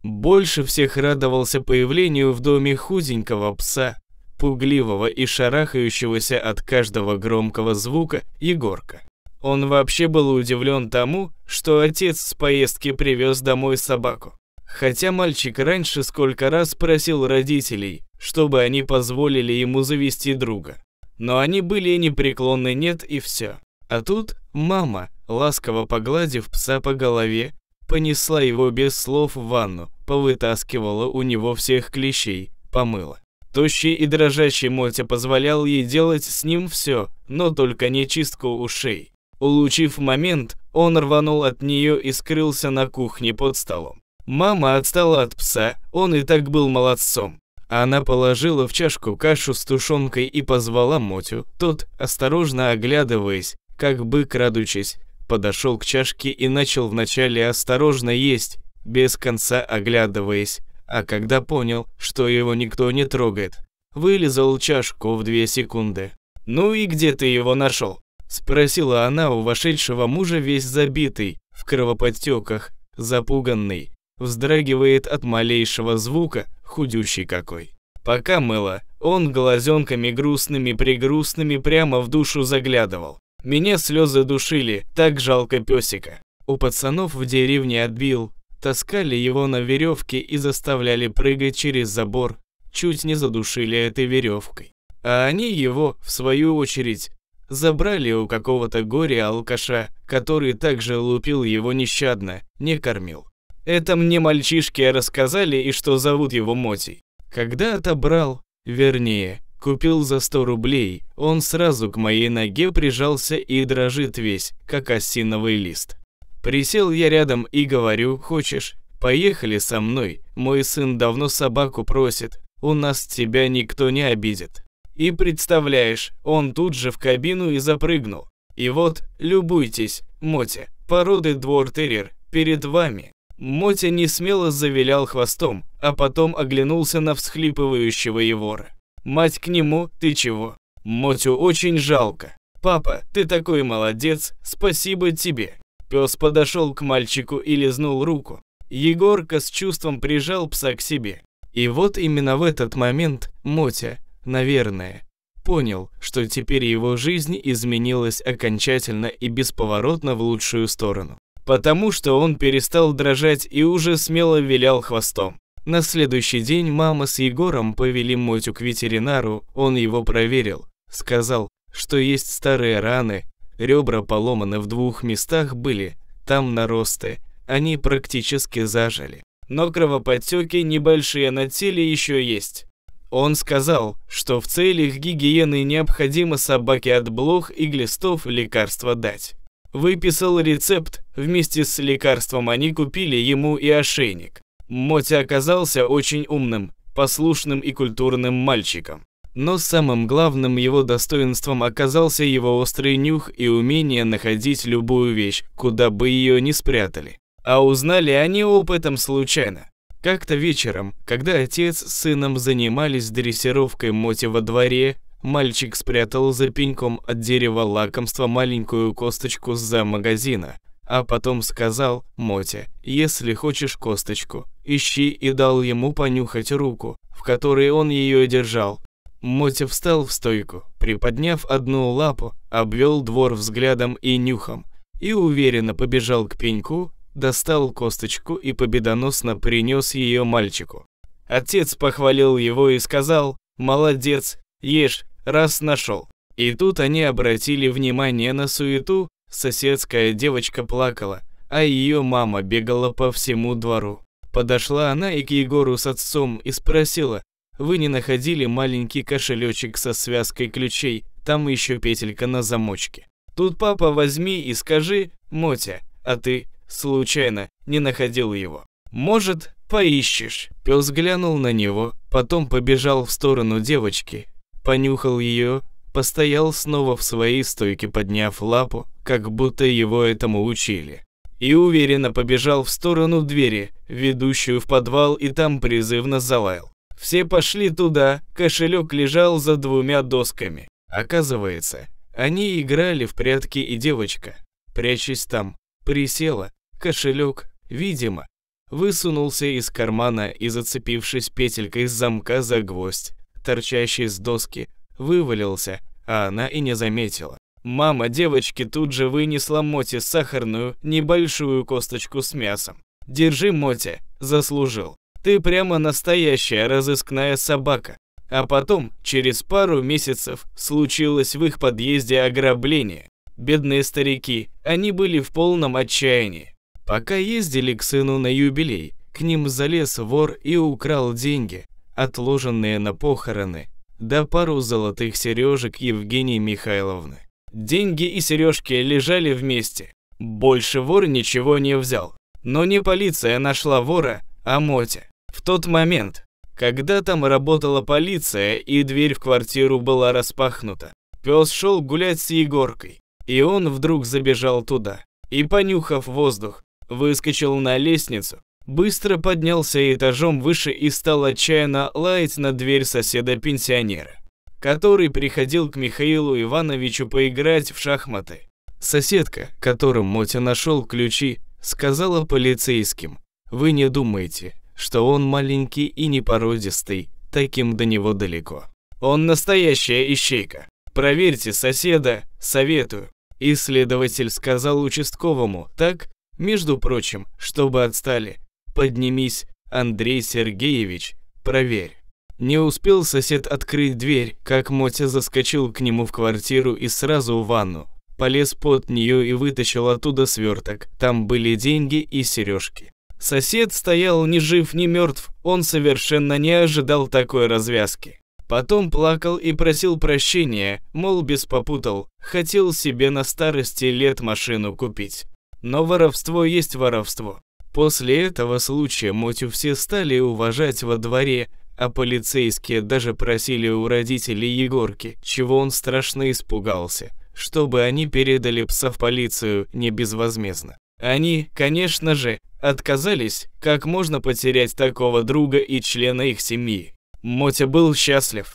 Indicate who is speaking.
Speaker 1: Больше всех радовался появлению в доме худенького пса, пугливого и шарахающегося от каждого громкого звука Егорка. Он вообще был удивлен тому, что отец с поездки привез домой собаку. Хотя мальчик раньше сколько раз просил родителей, чтобы они позволили ему завести друга. Но они были непреклонны «нет» и все. А тут мама, ласково погладив пса по голове, понесла его без слов в ванну, повытаскивала у него всех клещей, помыла. Тощий и дрожащий Мотя позволял ей делать с ним все, но только не чистку ушей. Улучив момент, он рванул от нее и скрылся на кухне под столом. Мама отстала от пса, он и так был молодцом. Она положила в чашку кашу с тушенкой и позвала Мотю. Тот, осторожно оглядываясь, как бы крадучись, подошел к чашке и начал вначале осторожно есть, без конца оглядываясь, а когда понял, что его никто не трогает, вылизал чашку в 2 секунды. «Ну и где ты его нашел?» – спросила она у вошедшего мужа, весь забитый, в кровоподтеках, запуганный, вздрагивает от малейшего звука, худющий какой. Пока мыла, он глазенками грустными-прегрустными прямо в душу заглядывал. Меня слезы душили, так жалко песика. У пацанов в деревне отбил, таскали его на веревке и заставляли прыгать через забор, чуть не задушили этой веревкой. А они его, в свою очередь, забрали у какого-то горя-алкаша, который также лупил его нещадно, не кормил. Это мне мальчишки рассказали, и что зовут его Мотей. Когда отобрал, вернее, купил за 100 рублей, он сразу к моей ноге прижался и дрожит весь, как осиновый лист. Присел я рядом и говорю: «Хочешь, поехали со мной, мой сын давно собаку просит, у нас тебя никто не обидит». И представляешь, он тут же в кабину и запрыгнул. И вот, любуйтесь, Мотя, породы двор-терьер, перед вами. Мотя несмело завилял хвостом, а потом оглянулся на всхлипывающего Егора. «Мать к нему, ты чего? Мотю очень жалко. Папа, ты такой молодец, спасибо тебе». Пес подошел к мальчику и лизнул руку. Егорка с чувством прижал пса к себе. И вот именно в этот момент Мотя, наверное, понял, что теперь его жизнь изменилась окончательно и бесповоротно в лучшую сторону. Потому что он перестал дрожать и уже смело вилял хвостом. На следующий день мама с Егором повели Мотю к ветеринару, он его проверил. Сказал, что есть старые раны, ребра поломаны в 2 местах были, там наросты, они практически зажили. Но кровоподтеки небольшие на теле еще есть. Он сказал, что в целях гигиены необходимо собаке от блох и глистов лекарства дать. Выписал рецепт, вместе с лекарством они купили ему и ошейник. Мотя оказался очень умным, послушным и культурным мальчиком. Но самым главным его достоинством оказался его острый нюх и умение находить любую вещь, куда бы ее ни спрятали. А узнали они опытом случайно. Как-то вечером, когда отец с сыном занимались дрессировкой Моти во дворе, мальчик спрятал за пеньком от дерева лакомства маленькую косточку с магазина, а потом сказал: «Мотя, если хочешь косточку, ищи», и дал ему понюхать руку, в которой он ее держал. Мотя встал в стойку, приподняв одну лапу, обвел двор взглядом и нюхом, и уверенно побежал к пеньку, достал косточку и победоносно принес ее мальчику. Отец похвалил его и сказал: «Молодец, ешь, раз нашел». И тут они обратили внимание на суету, соседская девочка плакала, а ее мама бегала по всему двору. Подошла она и к Егору с отцом и спросила: «Вы не находили маленький кошелечек со связкой ключей, там еще петелька на замочке? Тут, папа, возьми и скажи: Мотя, а ты, случайно, не находил его? Может, поищешь?» Пес глянул на него, потом побежал в сторону девочки, понюхал ее, постоял снова в своей стойке, подняв лапу, как будто его этому учили, и уверенно побежал в сторону двери, ведущую в подвал, и там призывно залаял. Все пошли туда, кошелек лежал за 2 досками. Оказывается, они играли в прятки, и девочка, прячась там, присела, кошелек, видимо, высунулся из кармана и, зацепившись петелькой с замка за гвоздь, торчащий с доски, вывалился, а она и не заметила. Мама девочки тут же вынесла Моте сахарную, небольшую косточку с мясом. «Держи, Мотя, заслужил. Ты прямо настоящая разыскная собака». А потом, через пару месяцев, случилось в их подъезде ограбление. Бедные старики, они были в полном отчаянии. Пока ездили к сыну на юбилей, к ним залез вор и украл деньги, отложенные на похороны, да пару золотых сережек Евгении Михайловны. Деньги и сережки лежали вместе. Больше вор ничего не взял. Но не полиция нашла вора, а Мотя. В тот момент, когда там работала полиция и дверь в квартиру была распахнута, пес шел гулять с Егоркой, и он вдруг забежал туда и, понюхав воздух, выскочил на лестницу, быстро поднялся этажом выше и стал отчаянно лаять на дверь соседа-пенсионера, который приходил к Михаилу Ивановичу поиграть в шахматы. Соседка, которым Мотя нашел ключи, сказала полицейским: «Вы не думайте, что он маленький и непородистый, таким до него далеко. Он настоящая ищейка. Проверьте соседа, советую». И следователь сказал участковому: «Так, между прочим, чтобы отстали. Поднимись, Андрей Сергеевич, проверь». Не успел сосед открыть дверь, как Мотя заскочил к нему в квартиру и сразу в ванну. Полез под нее и вытащил оттуда сверток. Там были деньги и сережки. Сосед стоял ни жив, ни мертв, он совершенно не ожидал такой развязки. Потом плакал и просил прощения, мол, беспопутал, хотел себе на старости лет машину купить. Но воровство есть воровство. После этого случая Мотю все стали уважать во дворе, а полицейские даже просили у родителей Егорки, чего он страшно испугался, чтобы они передали пса в полицию не безвозмездно. Они, конечно же, отказались, как можно потерять такого друга и члена их семьи. Мотя был счастлив.